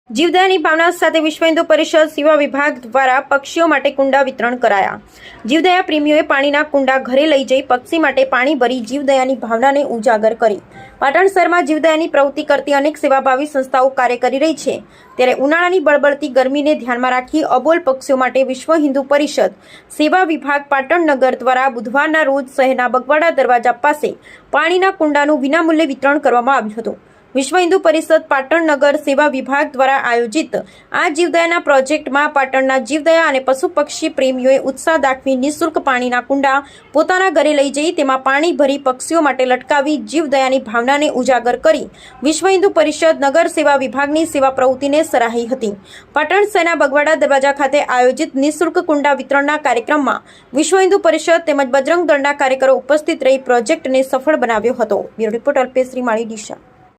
જીવદયાની ભાવના સાથે વિશ્વ હિન્દુ પરિષદ સેવા વિભાગ દ્વારા પક્ષીઓ માટે કુંડા વિતરણ કરાયા। જીવદયા પ્રેમીઓએ પાણીના કુંડા ઘરે લઈ જઈ પક્ષી માટે પાણી ભરી જીવદયાની ભાવનાને ઉજાગર કરી। પાટણ શહેરમાં જીવદયાની પ્રવૃત્તિ કરતી અનેક સેવાભાવી સંસ્થાઓ કાર્ય કરી રહી છે, ત્યારે ઉનાળાની બળબળતી ગરમીને ધ્યાનમાં રાખી અબોલ પક્ષીઓ માટે વિશ્વ હિન્દુ પરિષદ સેવા વિભાગ પાટણ નગર દ્વારા બુધવારના રોજ શહેરના બગવાડા દરવાજા પાસે પાણીના કુંડાનું વિનામૂલ્યે વિતરણ કરવામાં આવ્યું હતું। વિશ્વ હિન્દુ પરિષદ પાટણ નગર સેવા વિભાગ દ્વારા આયોજિત આ જીવદયાના પ્રોજેક્ટમાં પાટણના જીવદયા અને પશુ પક્ષી પ્રેમીઓએ ઉત્સાહ દાખવી નિઃશુલ્ક પાણીના કુંડા પોતાના ઘરે લઈ જઈ તેમાં પાણી ભરી પક્ષીઓ માટે લટકાવી જીવદયાની ભાવનાને ઉજાગર કરી વિશ્વ હિન્દુ પરિષદ નગર સેવા વિભાગની સેવા પ્રવૃત્તિને સરાહી હતી। પાટણ શહેરના બગવાડા દરવાજા ખાતે આયોજિત નિઃશુલ્ક કુંડા વિતરણના કાર્યક્રમમાં વિશ્વ હિન્દુ પરિષદ તેમજ બજરંગ દળના કાર્યકરો ઉપસ્થિત રહી પ્રોજેક્ટને સફળ બનાવ્યો હતો। Bureau report Alpesh Shrimali Deesa.